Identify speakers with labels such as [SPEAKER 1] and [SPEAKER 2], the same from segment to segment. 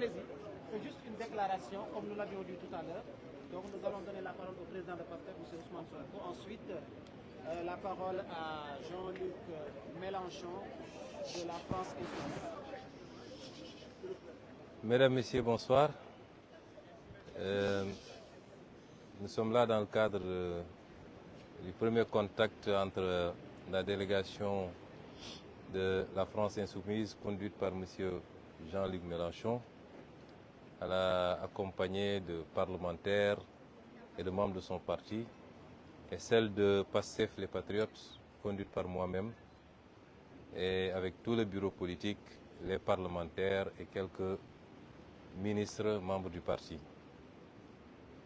[SPEAKER 1] allez-y. C'est juste une déclaration, comme nous l'avions dit tout à l'heure. Donc nous allons donner la parole au président de PASTEF, M. Ousmane Sonko. Ensuite, la parole à Jean-Luc Mélenchon de la France Insoumise.
[SPEAKER 2] Mesdames, Messieurs, bonsoir. Nous sommes là dans le cadre du premier contact entre la délégation de la France Insoumise conduite par M. Jean-Luc Mélenchon, accompagné de parlementaires et de membres de son parti, et celle de PASTEF les Patriotes, conduite par moi-même, et avec tout le bureau politique, les parlementaires et quelques ministres membres du parti.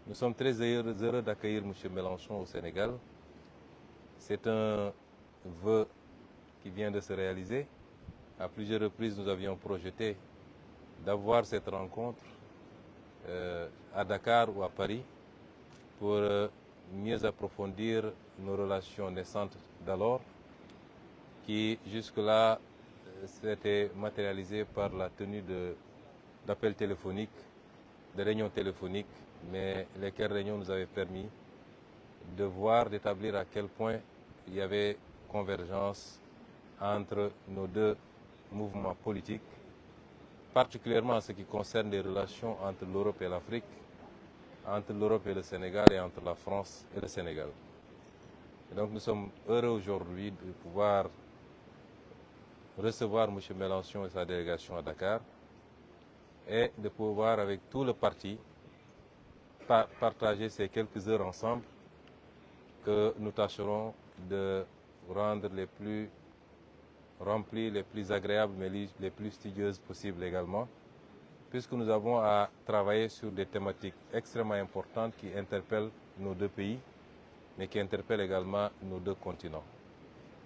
[SPEAKER 2] Nous sommes très heureux d'accueillir M. Mélenchon au Sénégal. C'est un vœu qui vient de se réaliser. À plusieurs reprises, nous avions projeté d'avoir cette rencontre à Dakar ou à Paris pour mieux approfondir nos relations naissantes d'alors, qui jusque-là s'étaient matérialisées par la tenue d'appels téléphoniques, de réunions téléphoniques, mais lesquelles réunions nous avaient permis de voir, d'établir à quel point il y avait convergence entre nos deux mouvements politiques, particulièrement en ce qui concerne les relations entre l'Europe et l'Afrique, entre l'Europe et le Sénégal et entre la France et le Sénégal. Et donc nous sommes heureux aujourd'hui de pouvoir recevoir M. Mélenchon et sa délégation à Dakar et de pouvoir avec tout le parti partager ces quelques heures ensemble que nous tâcherons de rendre les plus remplies, les plus agréables, mais les plus studieuses possibles également, puisque nous avons à travailler sur des thématiques extrêmement importantes qui interpellent nos deux pays, mais qui interpellent également nos deux continents.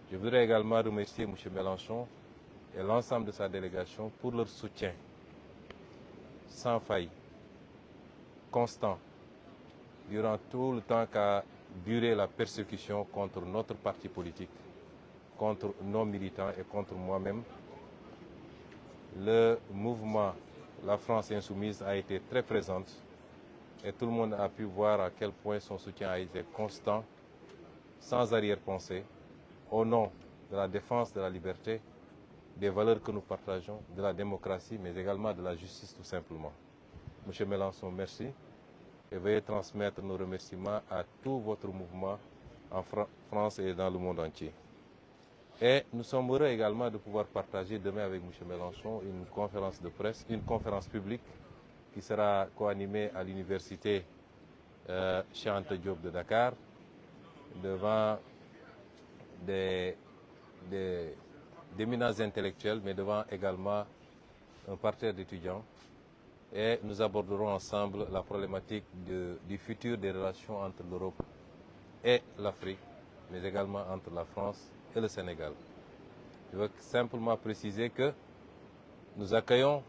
[SPEAKER 2] Je voudrais également remercier M. Mélenchon et l'ensemble de sa délégation pour leur soutien sans faille, constant, durant tout le temps qu'a duré la persécution contre notre parti politique, contre nos militants et contre moi-même. Le mouvement La France Insoumise a été très présente et tout le monde a pu voir à quel point son soutien a été constant, sans arrière-pensée, au nom de la défense de la liberté, des valeurs que nous partageons, de la démocratie, mais également de la justice tout simplement. Monsieur Mélenchon, merci. Et veuillez transmettre nos remerciements à tout votre mouvement en France et dans le monde entier. Et nous sommes heureux également de pouvoir partager demain avec M. Mélenchon une conférence de presse, une conférence publique qui sera co-animée à l'université Cheikh Anta Diop de Dakar, devant d'éminents intellectuels, mais devant également un parterre d'étudiants. Et nous aborderons ensemble la problématique du futur des relations entre l'Europe et l'Afrique, mais également entre la France et le Sénégal. Je veux simplement préciser que nous accueillons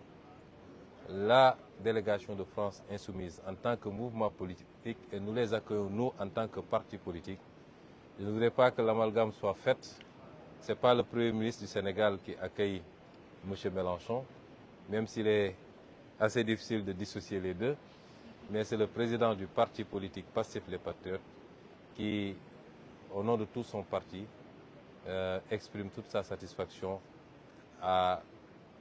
[SPEAKER 2] la délégation de France Insoumise en tant que mouvement politique et nous les accueillons nous en tant que parti politique. Je ne voudrais pas que l'amalgame soit faite. Ce n'est pas le Premier ministre du Sénégal qui accueille M. Mélenchon, même s'il est assez difficile de dissocier les deux, mais c'est le président du parti politique PASTEF les Patriotes qui, au nom de tout son parti, exprime toute sa satisfaction à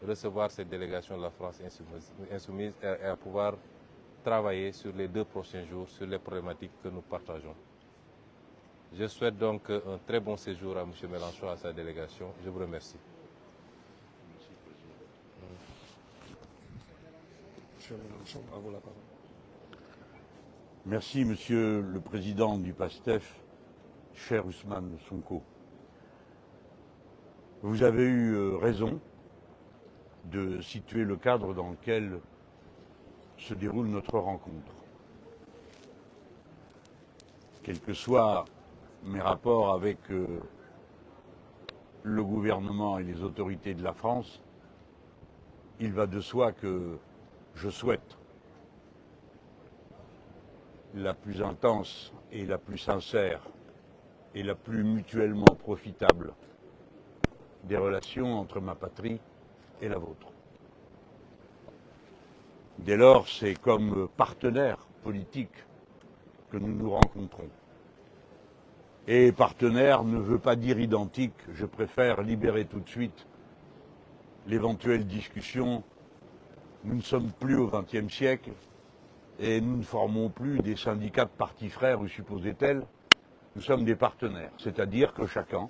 [SPEAKER 2] recevoir cette délégation de la France Insoumise et à pouvoir travailler sur les 2 prochains jours sur les problématiques que nous partageons. Je souhaite donc un très bon séjour à M. Mélenchon et à sa délégation. Je vous remercie.
[SPEAKER 3] Merci, Monsieur le Président du PASTEF, cher Ousmane Sonko. Vous avez eu raison de situer le cadre dans lequel se déroule notre rencontre. Quels que soient mes rapports avec le gouvernement et les autorités de la France, il va de soi que je souhaite la plus intense et la plus sincère et la plus mutuellement profitable des relations entre ma patrie et la vôtre. Dès lors, c'est comme partenaire politique que nous nous rencontrons. Et partenaire ne veut pas dire identique, je préfère libérer tout de suite l'éventuelle discussion. Nous ne sommes plus au XXe siècle et nous ne formons plus des syndicats de partis frères ou supposés tels. Nous sommes des partenaires, c'est-à-dire que chacun,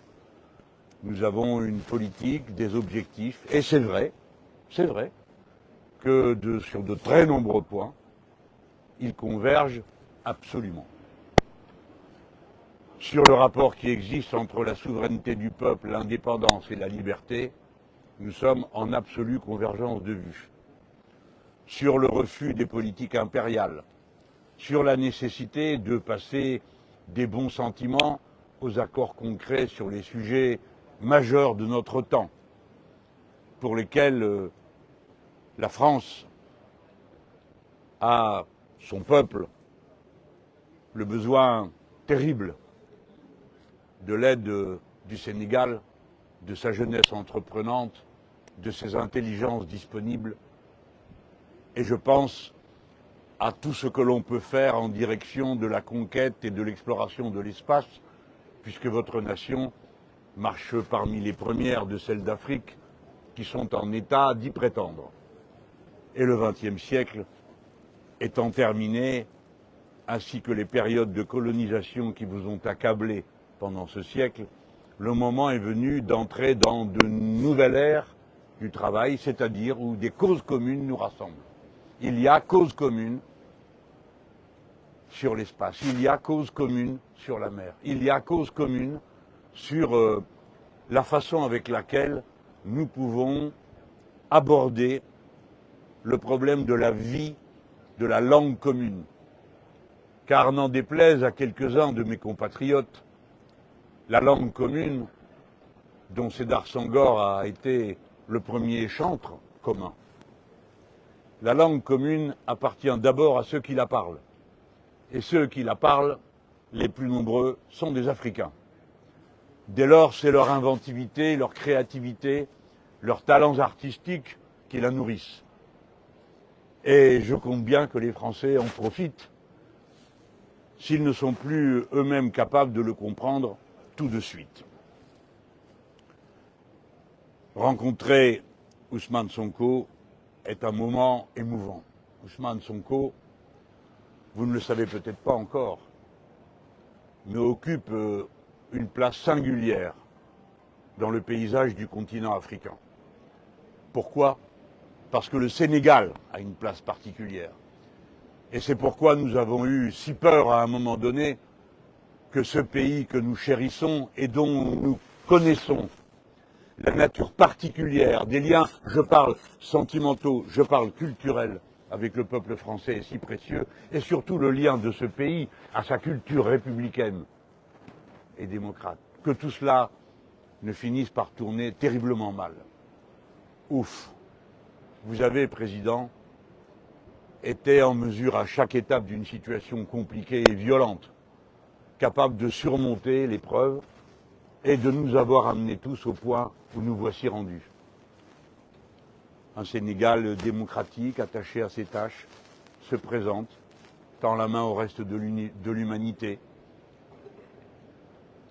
[SPEAKER 3] nous avons une politique, des objectifs, et c'est vrai que sur de très nombreux points, ils convergent absolument. Sur le rapport qui existe entre la souveraineté du peuple, l'indépendance et la liberté, nous sommes en absolue convergence de vues. Sur le refus des politiques impériales, sur la nécessité de passer des bons sentiments aux accords concrets sur les sujets majeurs de notre temps, pour lesquels la France a, son peuple, le besoin terrible de l'aide du Sénégal, de sa jeunesse entreprenante, de ses intelligences disponibles. Et je pense à tout ce que l'on peut faire en direction de la conquête et de l'exploration de l'espace, puisque votre nation marche parmi les premières de celles d'Afrique qui sont en état d'y prétendre. Et le XXe siècle étant terminé, ainsi que les périodes de colonisation qui vous ont accablé pendant ce siècle, le moment est venu d'entrer dans de nouvelles ères du travail, c'est-à-dire où des causes communes nous rassemblent. Il y a cause commune sur l'espace, il y a cause commune sur la mer, il y a cause commune sur la façon avec laquelle nous pouvons aborder le problème de la vie, de la langue commune. Car n'en déplaise à quelques-uns de mes compatriotes, la langue commune, dont Sédar Senghor a été le premier chantre commun, la langue commune appartient d'abord à ceux qui la parlent. Et ceux qui la parlent, les plus nombreux, sont des Africains. Dès lors, c'est leur inventivité, leur créativité, leurs talents artistiques qui la nourrissent. Et je compte bien que les Français en profitent, s'ils ne sont plus eux-mêmes capables de le comprendre tout de suite. Rencontrer Ousmane Sonko est un moment émouvant. Ousmane Sonko, vous ne le savez peut-être pas encore, mais occupe une place singulière dans le paysage du continent africain. Pourquoi ? Parce que le Sénégal a une place particulière. Et c'est pourquoi nous avons eu si peur à un moment donné que ce pays que nous chérissons et dont nous connaissons la nature particulière des liens, je parle sentimentaux, je parle culturels, avec le peuple français est si précieux, et surtout le lien de ce pays à sa culture républicaine et démocrate, que tout cela ne finisse par tourner terriblement mal. Ouf. Vous avez, Président, été en mesure à chaque étape d'une situation compliquée et violente, capable de surmonter l'épreuve et de nous avoir amenés tous au point où nous voici rendus. Un Sénégal démocratique, attaché à ses tâches, se présente, tend la main au reste de l'humanité.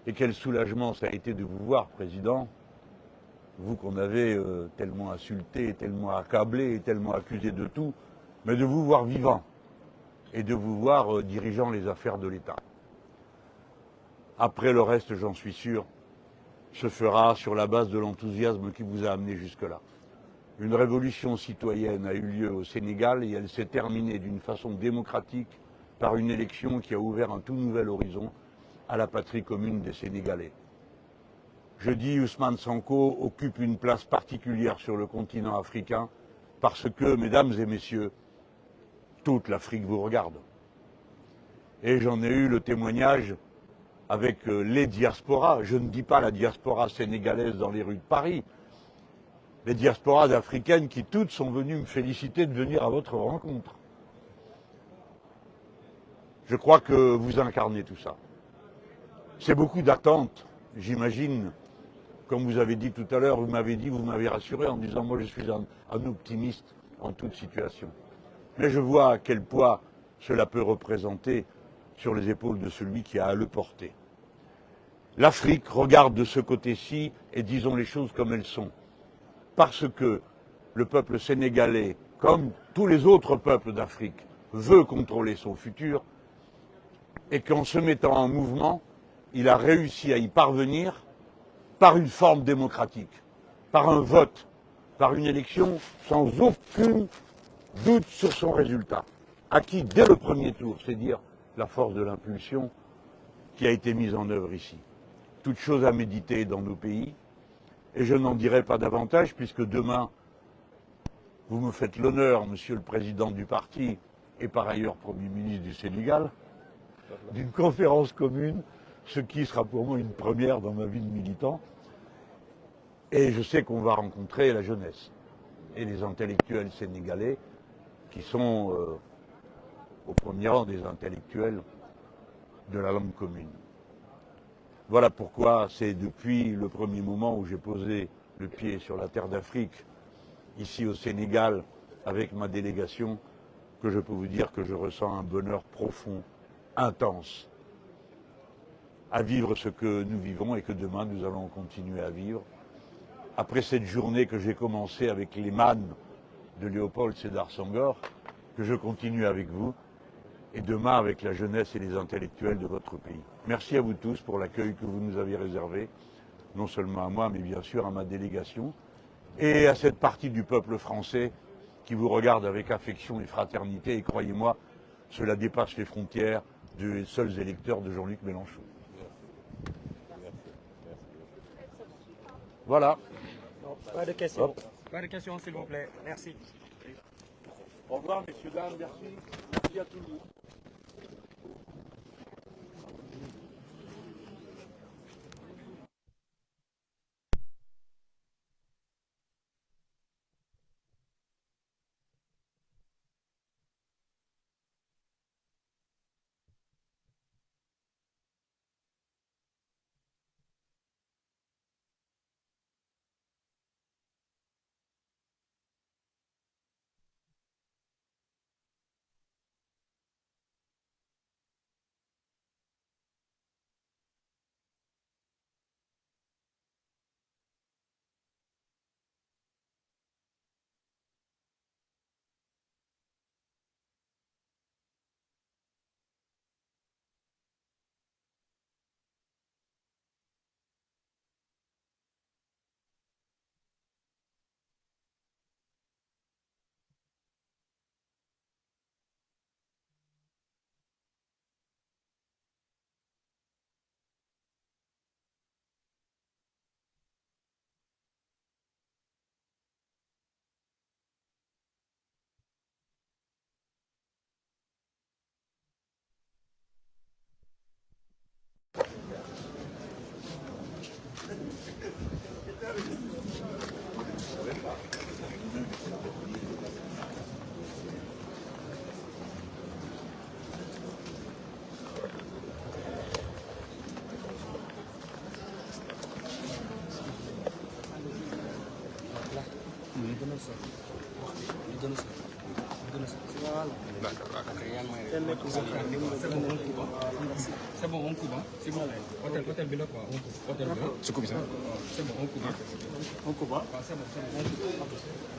[SPEAKER 3] Et quel soulagement ça a été de vous voir, Président, vous qu'on avait tellement insulté, tellement accablé et tellement accusé de tout, mais de vous voir vivant et de vous voir dirigeant les affaires de l'État. Après le reste, j'en suis sûr, se fera sur la base de l'enthousiasme qui vous a amené jusque-là. Une révolution citoyenne a eu lieu au Sénégal et elle s'est terminée d'une façon démocratique par une élection qui a ouvert un tout nouvel horizon à la patrie commune des Sénégalais. Je dis Ousmane Sonko occupe une place particulière sur le continent africain parce que, mesdames et messieurs, toute l'Afrique vous regarde. Et j'en ai eu le témoignage avec les diasporas. Je ne dis pas la diaspora sénégalaise dans les rues de Paris, les diasporas africaines qui toutes sont venues me féliciter de venir à votre rencontre. Je crois que vous incarnez tout ça. C'est beaucoup d'attentes, j'imagine. Comme vous avez dit tout à l'heure, vous m'avez rassuré en disant moi je suis un optimiste en toute situation. mais je vois quel poids cela peut représenter sur les épaules de celui qui a à le porter. L'Afrique regarde de ce côté-ci et disons les choses comme elles sont. Parce que le peuple sénégalais, comme tous les autres peuples d'Afrique, veut contrôler son futur et qu'en se mettant en mouvement, il a réussi à y parvenir par une forme démocratique, par un vote, par une élection sans aucun doute sur son résultat, acquis dès le premier tour, c'est dire la force de l'impulsion qui a été mise en œuvre ici. Toute chose à méditer dans nos pays, et je n'en dirai pas davantage puisque demain, vous me faites l'honneur, Monsieur le Président du parti et par ailleurs Premier ministre du Sénégal, d'une conférence commune, ce qui sera pour moi une première dans ma vie de militant. Et je sais qu'on va rencontrer la jeunesse et les intellectuels sénégalais qui sont au premier rang des intellectuels de la langue commune. Voilà pourquoi c'est depuis le premier moment où j'ai posé le pied sur la terre d'Afrique, ici au Sénégal, avec ma délégation, que je peux vous dire que je ressens un bonheur profond, intense, à vivre ce que nous vivons et que demain nous allons continuer à vivre. Après cette journée que j'ai commencée avec les mannes de Léopold Sédar Senghor, que je continue avec vous, et demain avec la jeunesse et les intellectuels de votre pays. Merci à vous tous pour l'accueil que vous nous avez réservé, non seulement à moi, mais bien sûr à ma délégation, et à cette partie du peuple français qui vous regarde avec affection et fraternité, et croyez-moi, cela dépasse les frontières des seuls électeurs de Jean-Luc Mélenchon. Voilà.
[SPEAKER 1] Non, pas de questions. Hop. Pas de questions, s'il vous plaît. Merci.
[SPEAKER 3] Au revoir, messieurs, dames. Merci. Merci à tout le monde.
[SPEAKER 4] C'est bon, on coupe. C'est bon. Hôtel Bilo, quoi. Hôtel Bilo. C'est bon, on coupe. On coupe. C'est bon, on coupe.